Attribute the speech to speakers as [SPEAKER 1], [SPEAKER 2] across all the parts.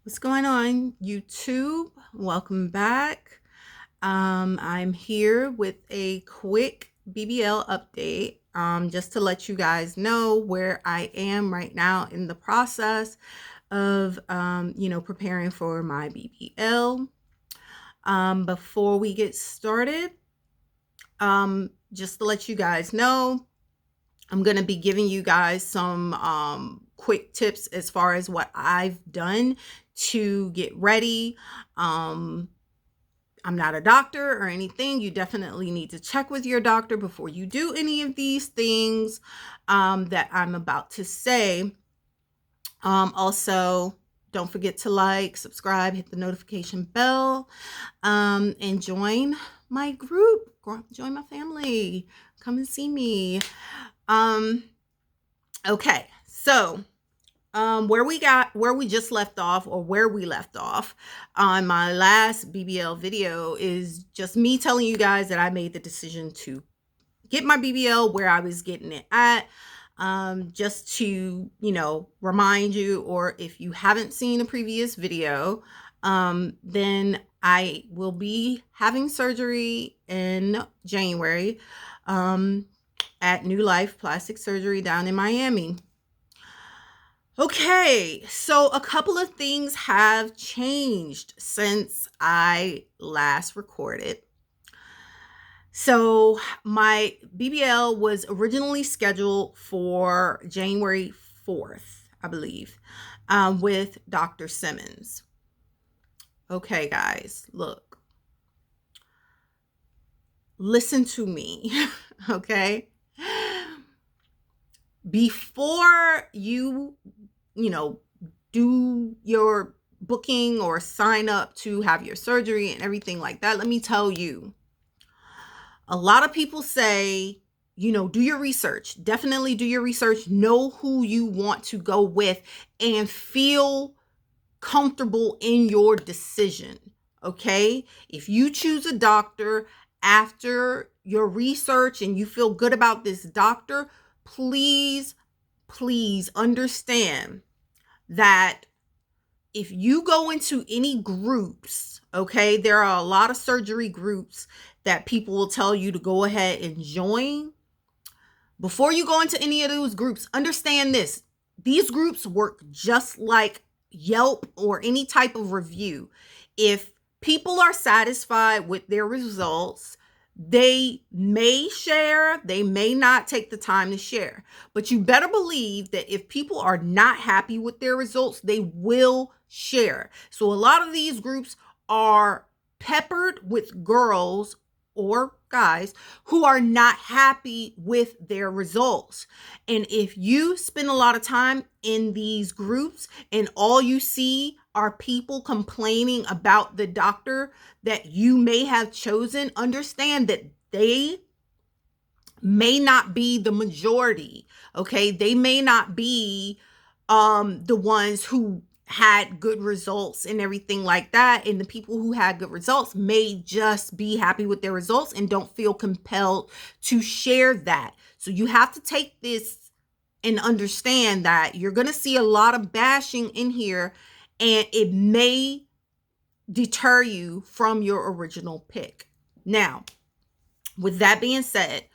[SPEAKER 1] What's going on, YouTube? Welcome back. I'm here with a quick BBL update, just to let you guys know where I am right now in the process of, preparing for my BBL. Before we get started, just to let you guys know, I'm going to be giving you guys some quick tips as far as what I've done to get ready. I'm not a doctor or anything. You definitely need to check with your doctor before you do any of these things that I'm about to say. Also, don't forget to like, subscribe, hit the notification bell, and join my group. Join my family. Come and see me. Okay, so where we just left off, or where we left off on my last BBL video, is just me telling you guys that I made the decision to get my BBL where I was getting it at. Just to, remind you, or if you haven't seen a previous video, then I will be having surgery in January at New Life Plastic Surgery down in Miami. Okay, so a couple of things have changed since I last recorded. So my BBL was originally scheduled for January 4th, I believe, with Dr. Simmons. Okay, guys, look, listen to me, okay? Before you do your booking or sign up to have your surgery and everything like that, let me tell you, a lot of people say, do your research. Definitely do your research. Know who you want to go with and feel comfortable in your decision. Okay? If you choose a doctor after your research and you feel good about this doctor, please understand that if you go into any groups, okay, there are a lot of surgery groups that people will tell you to go ahead and join. Before you go into any of those groups, understand this. These groups work just like Yelp or any type of review. If people are satisfied with their results, they may share, they may not take the time to share. But you better believe that if people are not happy with their results, they will share. So a lot of these groups are peppered with girls or guys who are not happy with their results. And if you spend a lot of time in these groups and all you see are people complaining about the doctor that you may have chosen, understand that they may not be the majority. Okay, they may not be the ones who had good results and everything like that, and the people who had good results may just be happy with their results and don't feel compelled to share that. So you have to take this and understand that you're going to see a lot of bashing in here, and it may deter you from your original pick. Now, with that being said,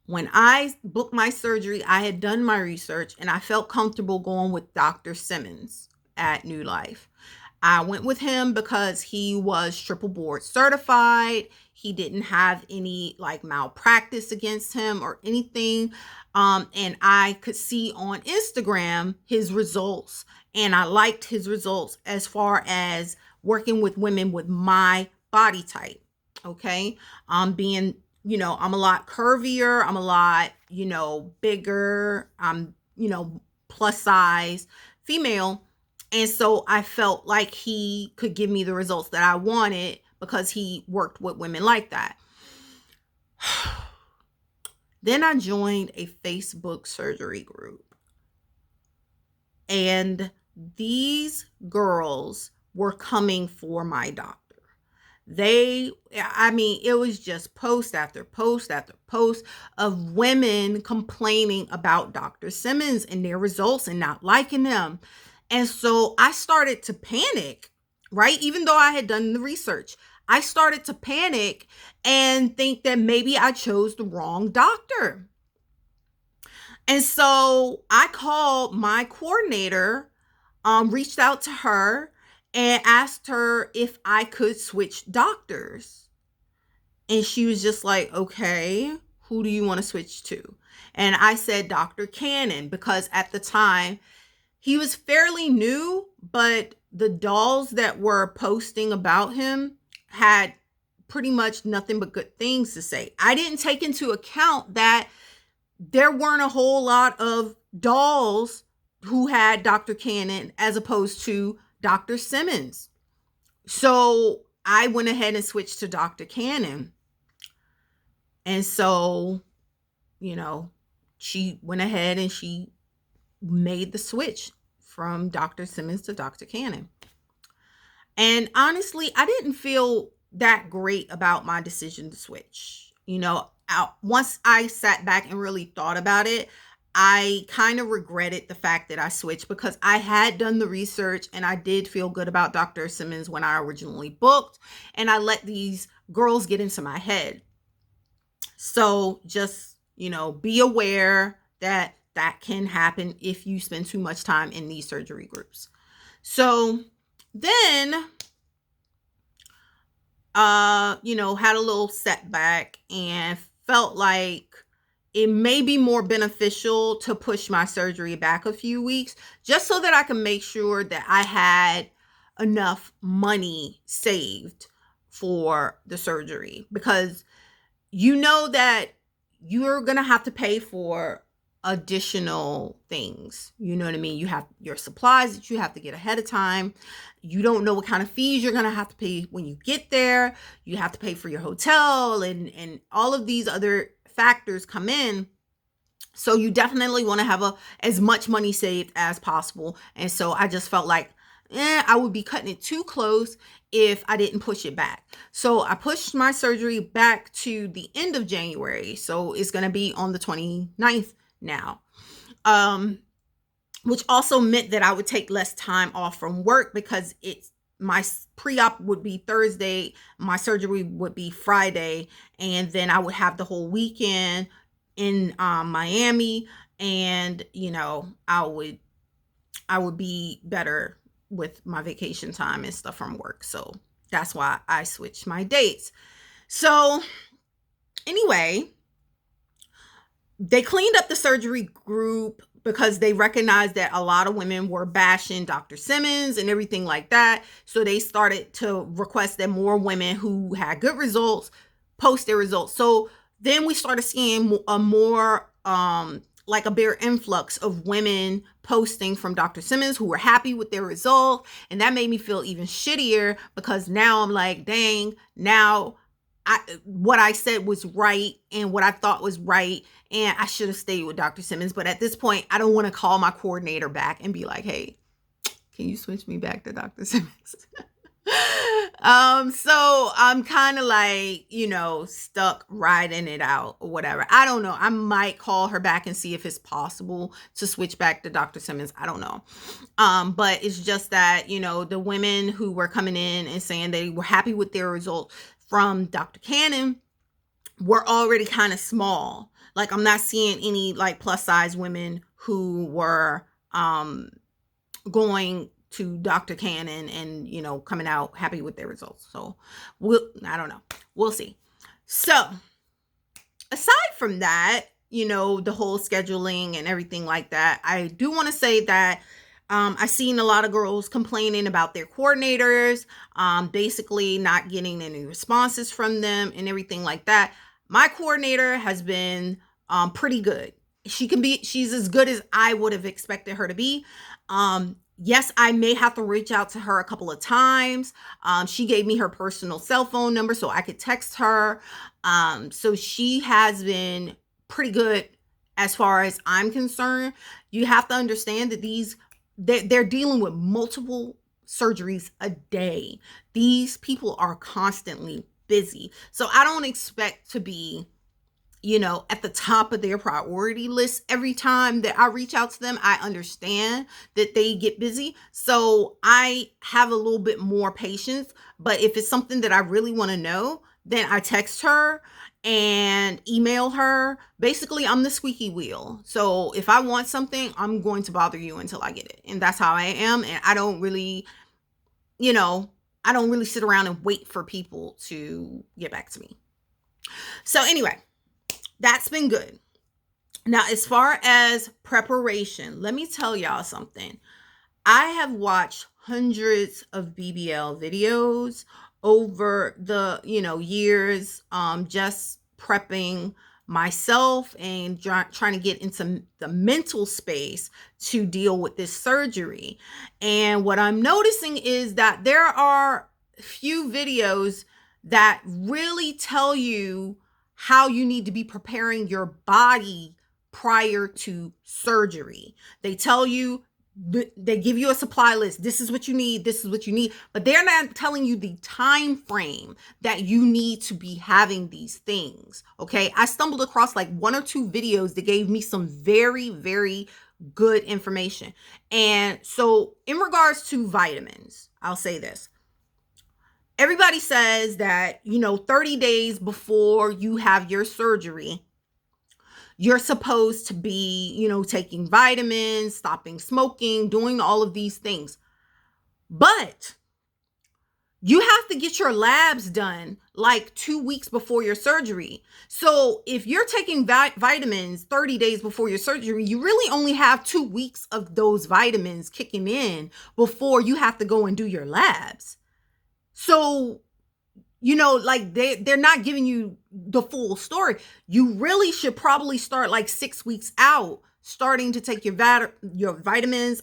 [SPEAKER 1] when I booked my surgery, I had done my research and I felt comfortable going with Dr. Simmons at New Life. I went with him because he was triple board certified. He didn't have any malpractice against him or anything. And I could see on Instagram his results, and I liked his results as far as working with women with my body type. Okay. Being, I'm a lot curvier. I'm a lot, bigger. I'm, plus size female. And so I felt like he could give me the results that I wanted because he worked with women like that. Then I joined a Facebook surgery group. And these girls were coming for my doctor. It was just post after post after post of women complaining about Dr. Simmons and their results and not liking them. And so I started to panic, right? Even though I had done the research, I started to panic and think that maybe I chose the wrong doctor. And so I called my coordinator, reached out to her and asked her if I could switch doctors. And she was just like, okay, who do you want to switch to? And I said, Dr. Cannon, because at the time he was fairly new, but the dolls that were posting about him had pretty much nothing but good things to say. I didn't take into account that there weren't a whole lot of dolls who had Dr. Cannon as opposed to Dr. Simmons. So I went ahead and switched to Dr. Cannon. And so, she went ahead and she made the switch from Dr. Simmons to Dr. Cannon. And honestly, I didn't feel that great about my decision to switch. Once I sat back and really thought about it, I kind of regretted the fact that I switched because I had done the research and I did feel good about Dr. Simmons when I originally booked, and I let these girls get into my head. So just, be aware that that can happen if you spend too much time in these surgery groups. So then, had a little setback and felt like it may be more beneficial to push my surgery back a few weeks just so that I can make sure that I had enough money saved for the surgery, because that you're going to have to pay for additional things. You know what I mean? You have your supplies that you have to get ahead of time. You don't know what kind of fees you're going to have to pay when you get there. You have to pay for your hotel and all of these other factors come in. So you definitely want to have as much money saved as possible. And so I just felt like, I would be cutting it too close if I didn't push it back. So I pushed my surgery back to the end of January. So it's going to be on the 29th now. Which also meant that I would take less time off from work because my pre-op would be Thursday, my surgery would be Friday, and then I would have the whole weekend in Miami, and I would be better with my vacation time and stuff from work. So that's why I switched my dates. So anyway, they cleaned up the surgery group because they recognized that a lot of women were bashing Dr. Simmons and everything like that. So they started to request that more women who had good results post their results. So then we started seeing a more like a bigger influx of women posting from Dr. Simmons who were happy with their result. And that made me feel even shittier because now I'm like, dang, now what I said was right and what I thought was right. And I should have stayed with Dr. Simmons. But at this point, I don't want to call my coordinator back and be like, hey, can you switch me back to Dr. Simmons? So I'm kind of like, stuck riding it out or whatever. I don't know. I might call her back and see if it's possible to switch back to Dr. Simmons. I don't know. But it's just that, the women who were coming in and saying they were happy with their result from Dr. Cannon were already kind of small. Like I'm not seeing any like plus size women who were, going to Dr. Cannon and, coming out happy with their results. So I don't know. We'll see. So aside from that, the whole scheduling and everything like that, I do want to say that I've seen a lot of girls complaining about their coordinators, basically not getting any responses from them and everything like that. My coordinator has been pretty good. She's as good as I would have expected her to be. Yes, I may have to reach out to her a couple of times. She gave me her personal cell phone number so I could text her. So she has been pretty good as far as I'm concerned. You have to understand that they're dealing with multiple surgeries a day. These people are constantly busy. So I don't expect to be at the top of their priority list every time that I reach out to them. I understand that they get busy. So I have a little bit more patience. But if it's something that I really want to know, then I text her and email her. Basically, I'm the squeaky wheel. So if I want something, I'm going to bother you until I get it. And that's how I am. And I don't really, I don't really sit around and wait for people to get back to me. So anyway, that's been good. Now, as far as preparation, let me tell y'all something. I have watched hundreds of BBL videos over the, years, just prepping myself and trying to get into the mental space to deal with this surgery. And what I'm noticing is that there are few videos that really tell you how you need to be preparing your body prior to surgery. They tell you, they give you a supply list. This is what you need. This is what you need. But they're not telling you the time frame that you need to be having these things. Okay. I stumbled across like 1 or 2 videos that gave me some very, very good information. And so in regards to vitamins, I'll say this. Everybody says that, 30 days before you have your surgery, you're supposed to be, taking vitamins, stopping smoking, doing all of these things. But you have to get your labs done like 2 weeks before your surgery. So if you're taking vitamins 30 days before your surgery, you really only have 2 weeks of those vitamins kicking in before you have to go and do your labs. So, like they're not giving you the full story. You really should probably start like 6 weeks out, starting to take your vitamins,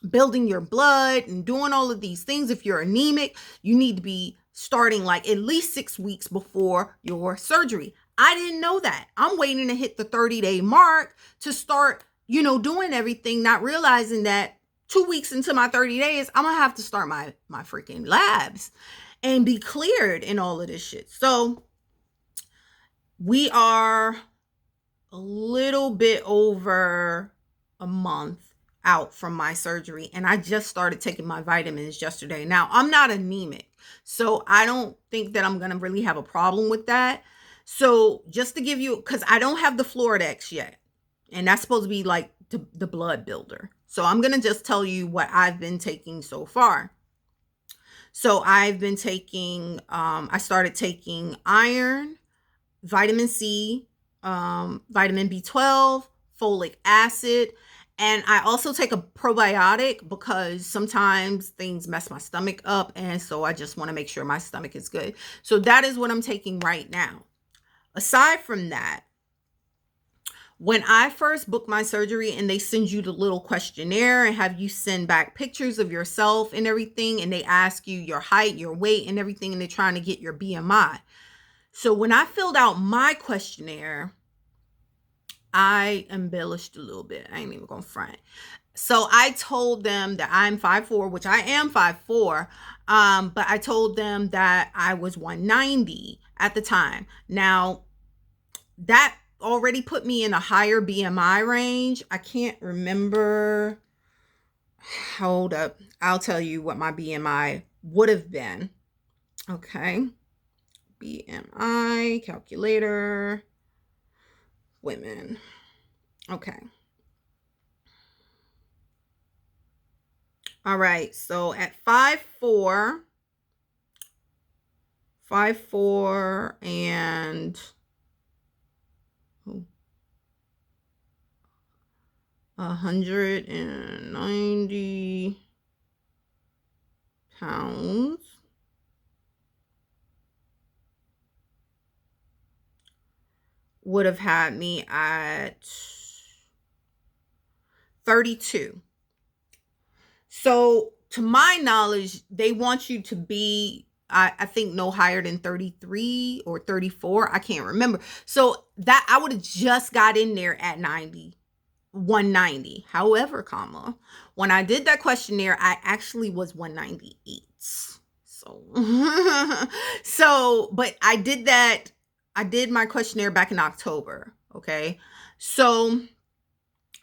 [SPEAKER 1] building your blood and doing all of these things. If you're anemic, you need to be starting like at least 6 weeks before your surgery. I didn't know that. I'm waiting to hit the 30-day mark to start, doing everything, not realizing that 2 weeks into my 30 days, I'm going to have to start my freaking labs and be cleared and all of this shit. So we are a little bit over a month out from my surgery, and I just started taking my vitamins yesterday. Now, I'm not anemic, so I don't think that I'm going to really have a problem with that. So just to give you, because I don't have the Floridex yet, and that's supposed to be like the blood builder. So I'm going to just tell you what I've been taking so far. So I've been taking, I started taking iron, vitamin C, vitamin B12, folic acid, and I also take a probiotic because sometimes things mess my stomach up, and so I just want to make sure my stomach is good. So that is what I'm taking right now. Aside from that, when I first booked my surgery and they send you the little questionnaire and have you send back pictures of yourself and everything, and they ask you your height, your weight and everything, and they're trying to get your BMI. So when I filled out my questionnaire, I embellished a little bit. I ain't even gonna front. So I told them that I'm 5'4", which I am 5'4", but I told them that I was 190 at the time. Now, that already put me in a higher BMI range. I can't remember. Hold up. I'll tell you what my BMI would have been. Okay. BMI calculator. Women. Okay. All right. So at 5'4", and 190 pounds. Would have had me at 32. So to my knowledge, they want you to be, I think, no higher than 33 or 34. I can't remember. So that I would have just got in there at 190. However, when I did that questionnaire, I actually was 198. So, but I did that. I did my questionnaire back in October. Okay. So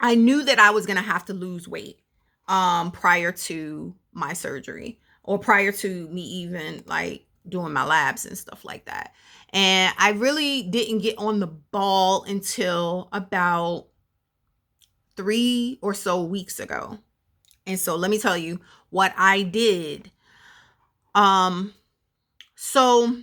[SPEAKER 1] I knew that I was going to have to lose weight prior to my surgery, or prior to me even like doing my labs and stuff like that. And I really didn't get on the ball until about 3 or so weeks ago. And so let me tell you what I did. So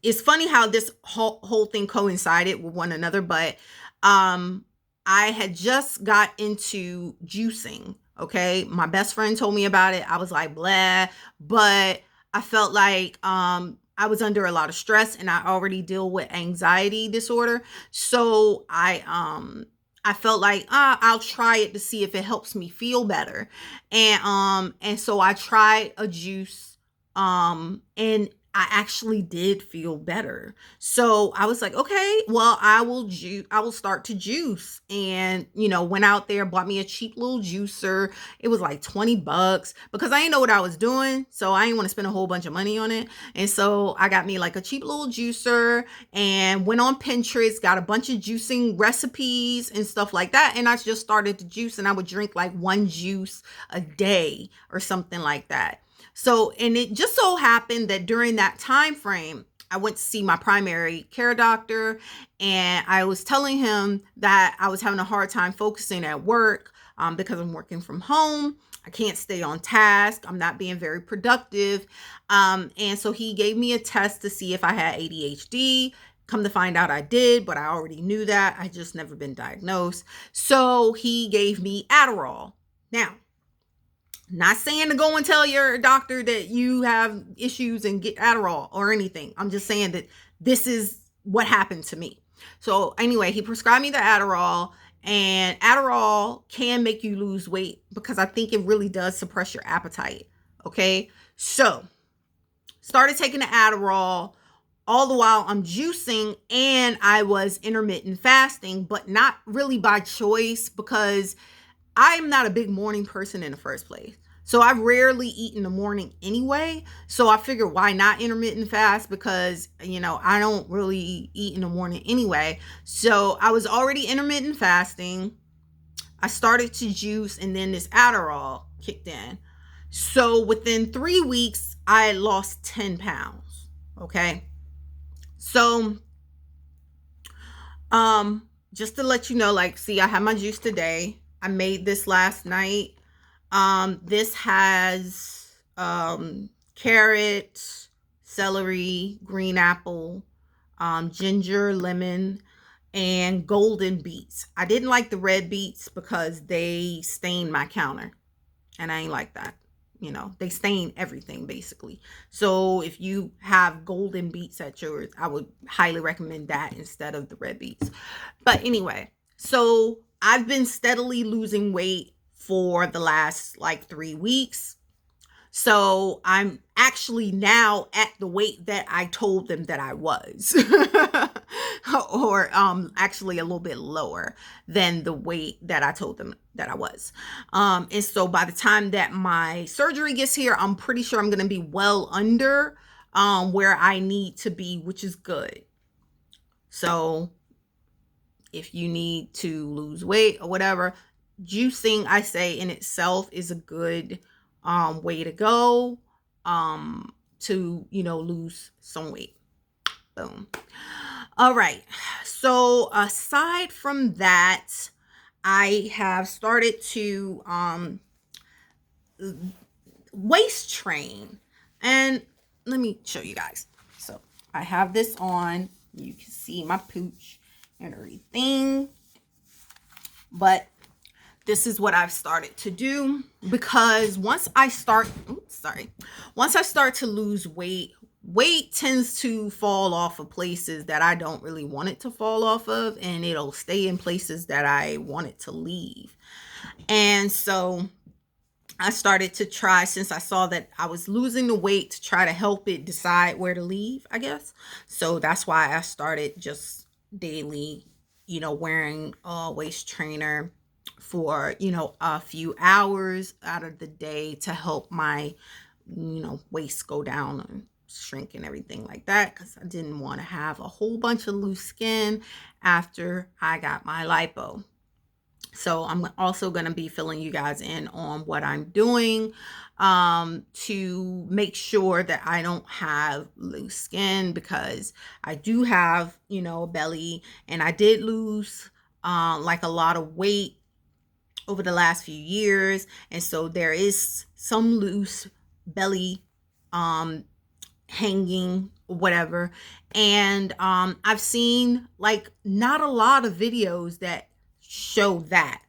[SPEAKER 1] it's funny how this whole thing coincided with one another, but I had just got into juicing. Okay. My best friend told me about it. I was like, blah, but I felt like I was under a lot of stress, and I already deal with anxiety disorder. So I felt like I'll try it to see if it helps me feel better. And so I tried a juice, and I actually did feel better. So I was like, okay, well, I will start to juice. And, went out there, bought me a cheap little juicer. It was like $20 because I didn't know what I was doing. So I didn't want to spend a whole bunch of money on it. And so I got me like a cheap little juicer and went on Pinterest, got a bunch of juicing recipes and stuff like that. And I just started to juice, and I would drink like one juice a day or something like that. So, and it just so happened that during that time frame, I went to see my primary care doctor, and I was telling him that I was having a hard time focusing at work because I'm working from home. I can't stay on task. I'm not being very productive. And so he gave me a test to see if I had ADHD. Come to find out I did, but I already knew that. I just never been diagnosed. So he gave me Adderall. Now, not saying to go and tell your doctor that you have issues and get Adderall or anything. I'm just saying that this is what happened to me. So anyway, he prescribed me the Adderall, and Adderall can make you lose weight because I think it really does suppress your appetite. Okay. So started taking the Adderall. All the while I'm juicing, and I was intermittent fasting, but not really by choice because I'm not a big morning person in the first place. So I rarely eat in the morning anyway. So I figured, why not intermittent fast? Because, I don't really eat in the morning anyway. So I was already intermittent fasting. I started to juice, and then this Adderall kicked in. So within 3 weeks, I lost 10 pounds. Okay. So, just to let you know, like, see, I had my juice today. I made this last night. This has carrot, celery, green apple, ginger, lemon, and golden beets. I didn't like the red beets because they stained my counter, and I ain't like that. They stain everything basically. So if you have golden beets at yours, I would highly recommend that instead of the red beets. But anyway, so I've been steadily losing weight for the last like 3 weeks. So I'm actually now at the weight that I told them that I was, or actually a little bit lower than the weight that I told them that I was. And so by the time that my surgery gets here, I'm pretty sure I'm going to be well under where I need to be, which is good. So if you need to lose weight or whatever, juicing, I say, in itself is a good way to go to lose some weight. Boom. All right, so aside from that, I have started to waist train, and let me show you guys. So I have this on. You can see my pooch and everything, but this is what I've started to do, because once I start to lose weight tends to fall off of places that I don't really want it to fall off of, and it'll stay in places that I want it to leave. And so I started to try, since I saw that I was losing the weight, to try to help it decide where to leave, I guess. So that's why I started just daily, wearing a waist trainer for, a few hours out of the day to help my, waist go down shrink and everything like that, because I didn't want to have a whole bunch of loose skin after I got my lipo. So I'm also going to be filling you guys in on what I'm doing to make sure that I don't have loose skin, because I do have, you know, a belly, and I did lose like a lot of weight over the last few years. And so there is some loose belly hanging, whatever. And I've seen like not a lot of videos that show that.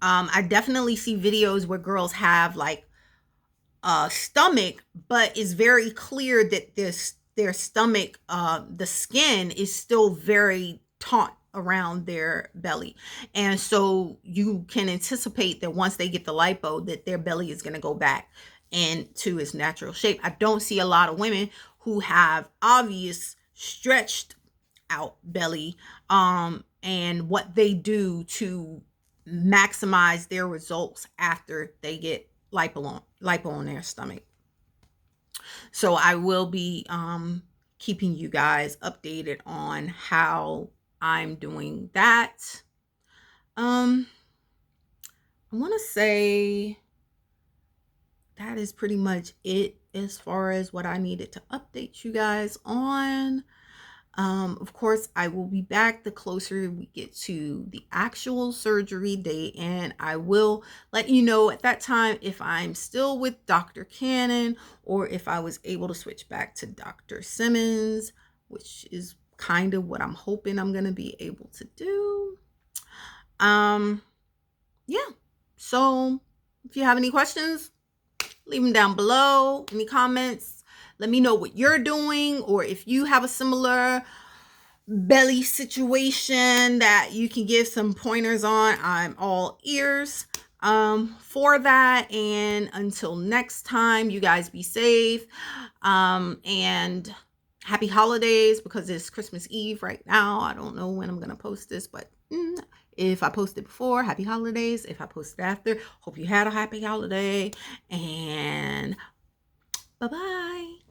[SPEAKER 1] I definitely see videos where girls have like a stomach, but it's very clear that their stomach, the skin is still very taut around their belly. And so you can anticipate that once they get the lipo, that their belly is going to go back into its natural shape. I don't see a lot of women who have obvious stretched out belly, and what they do to maximize their results after they get lipo on their stomach. So I will be keeping you guys updated on how I'm doing that. I want to say that is pretty much it as far as what I needed to update you guys on. Of course, I will be back the closer we get to the actual surgery date, and I will let you know at that time if I'm still with Dr. Cannon or if I was able to switch back to Dr. Simmons, which is kind of what I'm hoping I'm going to be able to do. Yeah. So if you have any questions, leave them down below. Any comments? Let me know what you're doing, or if you have a similar belly situation that you can give some pointers on. I'm all ears for that. And until next time, you guys be safe, and happy holidays, because it's Christmas Eve right now. I don't know when I'm gonna post this, but if I posted before, happy holidays. If I posted after, hope you had a happy holiday, and bye-bye.